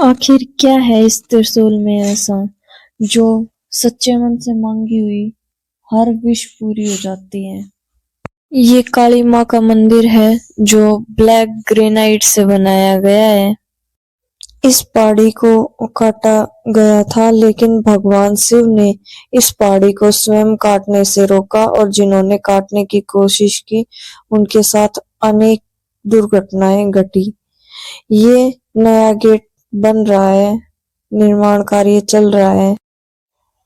आखिर क्या है इस त्रिशूल में ऐसा जो सच्चे मन से मांगी हुई हर विश पूरी हो जाती है। ये काली माँ का मंदिर है जो ब्लैक ग्रेनाइट से बनाया गया है। इस पहाड़ी को काटा गया था, लेकिन भगवान शिव ने इस पहाड़ी को स्वयं काटने से रोका और जिन्होंने काटने की कोशिश की उनके साथ अनेक दुर्घटनाएं घटी। ये नया गेट बन रहा है, निर्माण कार्य चल रहा है।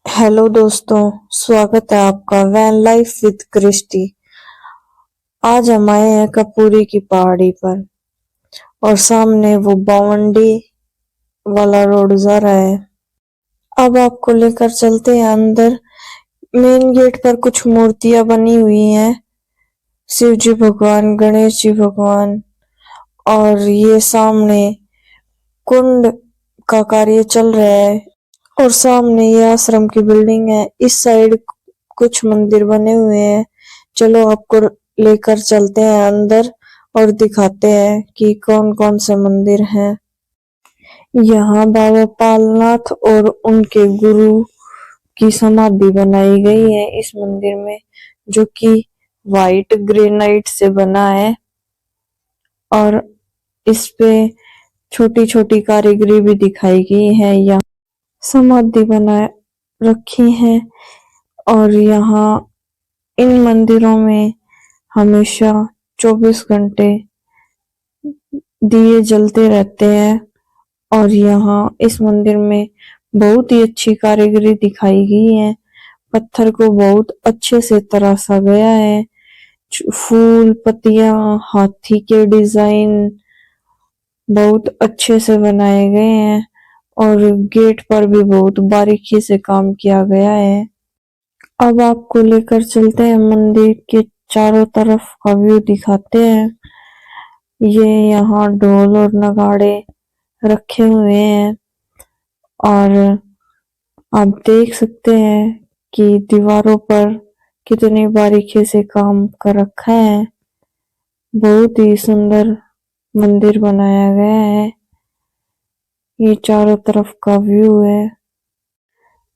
हेलो दोस्तों, स्वागत है आपका वैन लाइफ विद क्रिस्टी। आज हम आए हैं कपूरी की पहाड़ी पर और सामने वो बावंडी वाला रोड जा रहा है। अब आपको लेकर चलते हैं अंदर। मेन गेट पर कुछ मूर्तियां बनी हुई हैं, शिव जी भगवान, गणेश जी भगवान, और ये सामने कुंड का कार्य चल रहा है और सामने ये आश्रम की बिल्डिंग है। इस साइड कुछ मंदिर बने हुए हैं। चलो आपको लेकर चलते हैं अंदर और दिखाते हैं कि कौन कौन से मंदिर हैं। यहाँ बाबा पालनाथ और उनके गुरु की समाधि बनाई गई है इस मंदिर में, जो कि वाइट ग्रेनाइट से बना है और इस पे छोटी छोटी कारीगरी भी दिखाई गई है। यहाँ समाधि बना रखी है और यहाँ इन मंदिरों में हमेशा 24 घंटे दिए जलते रहते हैं और यहाँ इस मंदिर में बहुत ही अच्छी कारीगरी दिखाई गई है। पत्थर को बहुत अच्छे से तराशा गया है। फूल, पत्तियां, हाथी के डिजाइन बहुत अच्छे से बनाए गए हैं और गेट पर भी बहुत बारीकी से काम किया गया है। अब आपको लेकर चलते हैं मंदिर के चारों तरफ का व्यू दिखाते हैं। ये यहाँ ढोल और नगाड़े रखे हुए हैं और आप देख सकते हैं कि दीवारों पर कितनी बारीकी से काम कर रखा है। बहुत ही सुंदर मंदिर बनाया गया है। ये चारों तरफ का व्यू है।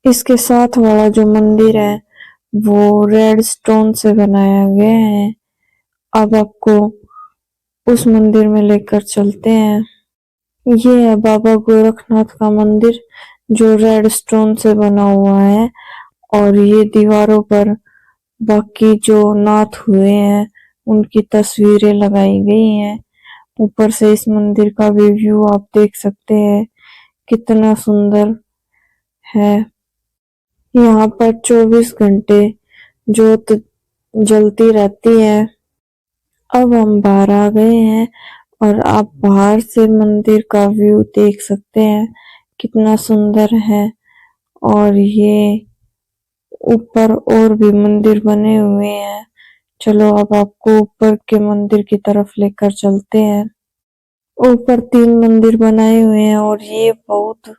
इसके साथ वाला जो मंदिर है वो रेड स्टोन से बनाया गया है। अब आपको उस मंदिर में लेकर चलते हैं। ये है बाबा गोरखनाथ का मंदिर जो रेड स्टोन से बना हुआ है और ये दीवारों पर बाकी जो नाथ हुए हैं उनकी तस्वीरें लगाई गई हैं। ऊपर से इस मंदिर का भी व्यू आप देख सकते हैं, कितना सुंदर है। यहाँ पर 24 घंटे ज्योत जलती रहती है। अब हम बाहर आ गए हैं और आप बाहर से मंदिर का व्यू देख सकते हैं, कितना सुंदर है। और ये ऊपर और भी मंदिर बने हुए हैं। चलो अब आपको ऊपर के मंदिर की तरफ लेकर चलते हैं। ऊपर 3 मंदिर बनाए हुए हैं और ये बहुत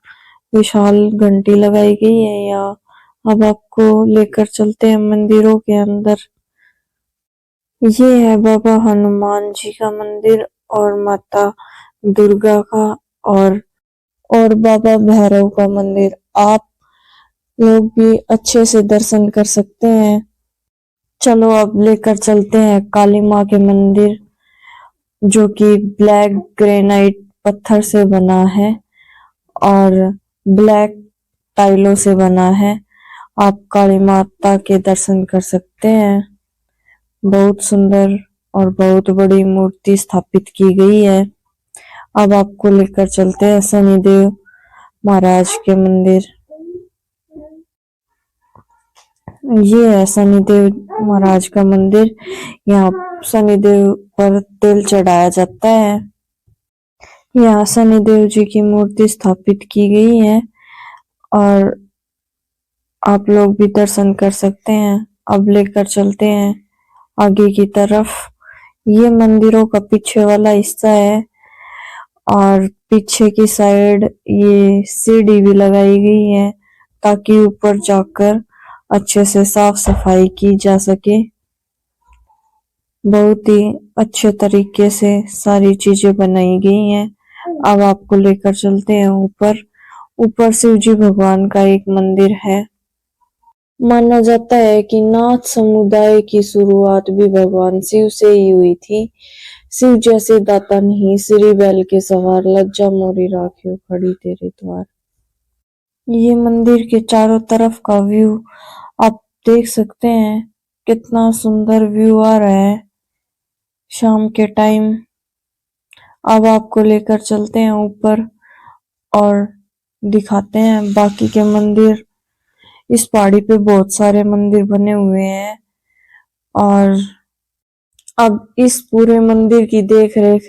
विशाल घंटी लगाई गई है यहाँ। अब आपको लेकर चलते हैं मंदिरों के अंदर। ये है बाबा हनुमान जी का मंदिर और माता दुर्गा का और बाबा भैरव का मंदिर। आप लोग भी अच्छे से दर्शन कर सकते हैं। चलो अब लेकर चलते हैं काली माँ के मंदिर, जो कि ब्लैक ग्रेनाइट पत्थर से बना है और ब्लैक टाइलों से बना है। आप काली माता के दर्शन कर सकते हैं। बहुत सुंदर और बहुत बड़ी मूर्ति स्थापित की गई है। अब आपको लेकर चलते हैं शनिदेव महाराज के मंदिर। ये है शनिदेव महाराज का मंदिर। यहाँ शनिदेव पर तेल चढ़ाया जाता है। यहाँ शनिदेव जी की मूर्ति स्थापित की गई है और आप लोग भी दर्शन कर सकते हैं। अब लेकर चलते हैं आगे की तरफ। ये मंदिरों का पीछे वाला हिस्सा है और पीछे की साइड ये सीढ़ी भी लगाई गई है ताकि ऊपर जाकर अच्छे से साफ सफाई की जा सके। बहुत ही अच्छे तरीके से सारी चीजें बनाई गई हैं। अब आपको लेकर चलते हैं ऊपर। ऊपर शिव जी भगवान का एक मंदिर है। माना जाता है कि नाथ समुदाय की शुरुआत भी भगवान शिव से ही हुई थी। शिव जैसे दाता नहीं, श्री बैल के सवार, लज्जा मोरी राखियो खड़ी तेरे द्वार। ये मंदिर के चारों तरफ का व्यू आप देख सकते हैं, कितना सुंदर व्यू आ रहा है शाम के टाइम। अब आपको लेकर चलते हैं ऊपर और दिखाते हैं बाकी के मंदिर। इस पहाड़ी पे बहुत सारे मंदिर बने हुए हैं और अब इस पूरे मंदिर की देख रेख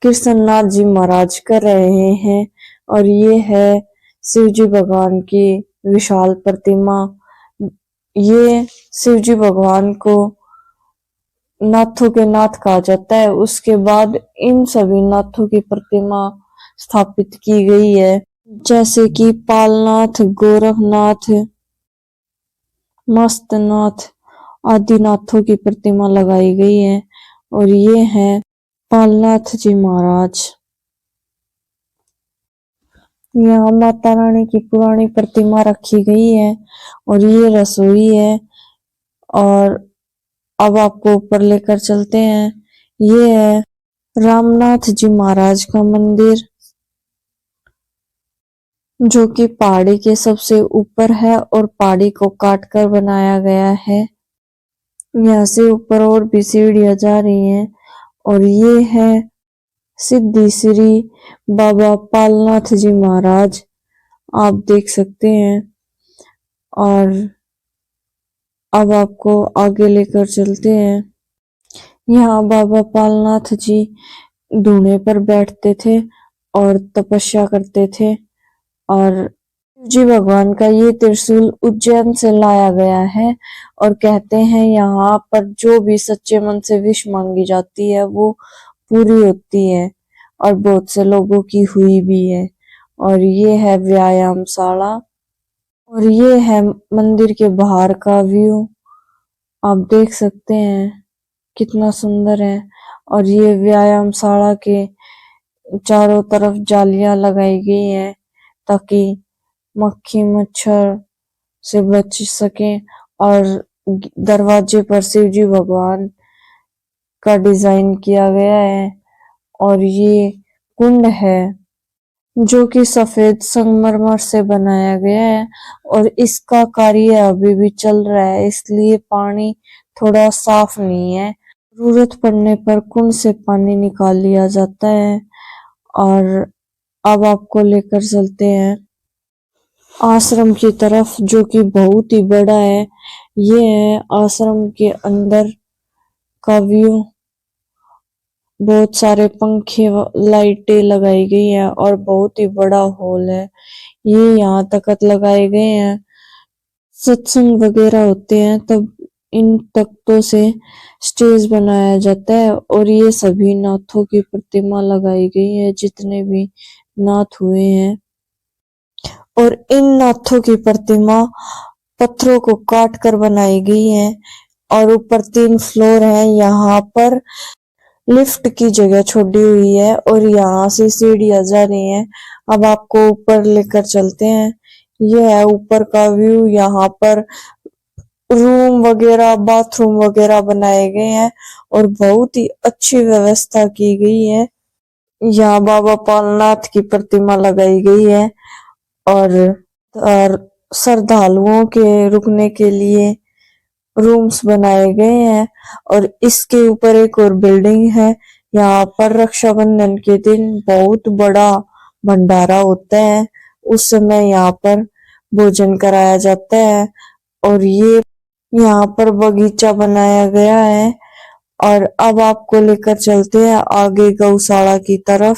कृष्णनाथ जी महाराज कर रहे हैं और ये है शिव जी भगवान की विशाल प्रतिमा। ये शिव जी भगवान को नाथों के नाथ कहा जाता है। उसके बाद इन सभी नाथों की प्रतिमा स्थापित की गई है, जैसे कि पालनाथ, गोरखनाथ, मस्तनाथ आदि नाथों की प्रतिमा लगाई गई है और ये है पालनाथ जी महाराज। यहाँ माता रानी की पुरानी प्रतिमा रखी गई है और ये रसोई है। और अब आपको ऊपर लेकर चलते हैं। ये है रामनाथ जी महाराज का मंदिर, जो कि पहाड़ी के सबसे ऊपर है और पहाड़ी को काट कर बनाया गया है। यहाँ से ऊपर और भी सीढ़ियां जा रही हैं और ये है सिद्धि श्री बाबा पालनाथ जी महाराज, आप देख सकते हैं। और अब आपको आगे लेकर चलते हैं। यहाँ बाबा पालनाथ जी धूने पर बैठते थे और तपस्या करते थे और जी भगवान का ये त्रिशूल उज्जैन से लाया गया है और कहते हैं यहाँ पर जो भी सच्चे मन से विश मांगी जाती है वो पूरी होती है और बहुत से लोगों की हुई भी है। और ये है व्यायामशाला और ये है मंदिर के बाहर का व्यू, आप देख सकते हैं कितना सुंदर है। और ये व्यायामशाला के चारों तरफ जालियां लगाई गई हैं ताकि मक्खी मच्छर से बच सके। और दरवाजे पर शिव जी भगवान का डिजाइन किया गया है और ये कुंड है जो कि सफेद संगमरमर से बनाया गया है और इसका कार्य अभी भी चल रहा है, इसलिए पानी थोड़ा साफ नहीं है। जरूरत पड़ने पर कुंड से पानी निकाल लिया जाता है। और अब आपको लेकर चलते हैं आश्रम की तरफ, जो कि बहुत ही बड़ा है। ये है आश्रम के अंदर का व्यू, बहुत सारे पंखे लाइटें लगाई गई हैं और बहुत ही बड़ा हॉल है। ये यहाँ तख्त लगाए गए हैं, सत्संग वगैरह होते हैं तब इन तख्तों से स्टेज बनाया जाता है। और ये सभी नाथों की प्रतिमा लगाई गई है, जितने भी नाथ हुए हैं। और इन नाथों की प्रतिमा पत्थरों को काट कर बनाई गई है और ऊपर 3 फ्लोर है। यहाँ पर लिफ्ट की जगह छोड़ी हुई है और यहाँ से सीढ़ियां जा रही हैं। अब आपको ऊपर लेकर चलते हैं। यह है ऊपर का व्यू। यहाँ पर रूम वगैरह, बाथरूम वगैरह बनाए गए हैं और बहुत ही अच्छी व्यवस्था की गई है। यहाँ बाबा पालनाथ की प्रतिमा लगाई गई है और श्रद्धालुओं के रुकने के लिए रूम्स बनाए गए हैं। और इसके ऊपर एक और बिल्डिंग है। यहाँ पर रक्षाबंधन के दिन बहुत बड़ा भंडारा होता है, उस समय यहाँ पर भोजन कराया जाता है। और ये यहाँ पर बगीचा बनाया गया है। और अब आपको लेकर चलते हैं आगे गौशाला की तरफ।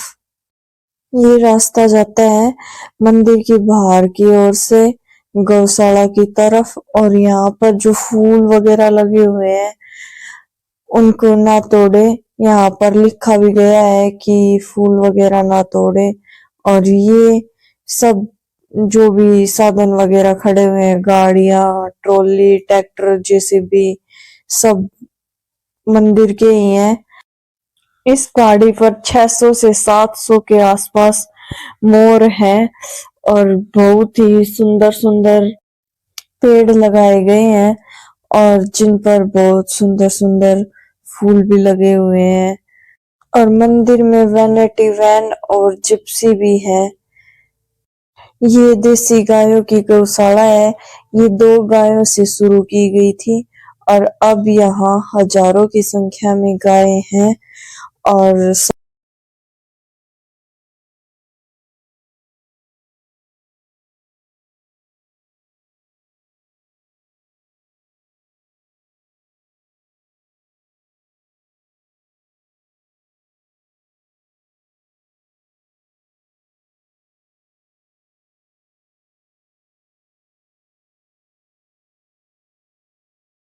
ये रास्ता जाता है मंदिर के बाहर की ओर से गौशाला की तरफ। और यहाँ पर जो फूल वगैरह लगे हुए हैं उनको ना तोड़े, यहाँ पर लिखा भी गया है कि फूल वगैरह ना तोड़े। और ये सब जो भी साधन वगैरह खड़े हुए हैं, गाड़ियां, ट्रॉली, ट्रैक्टर, जेसीबी, सब मंदिर के ही हैं। इस पहाड़ी पर 600 से 700 के आसपास मोर हैं और बहुत ही सुंदर सुंदर पेड़ लगाए गए हैं और जिन पर बहुत सुंदर सुंदर फूल भी लगे हुए हैं और मंदिर में वैनिटी वैन और जिप्सी भी है। ये देसी गायों की गौशाला है। ये 2 गायों से शुरू की गई थी और अब यहाँ हजारों की संख्या में गाय हैं और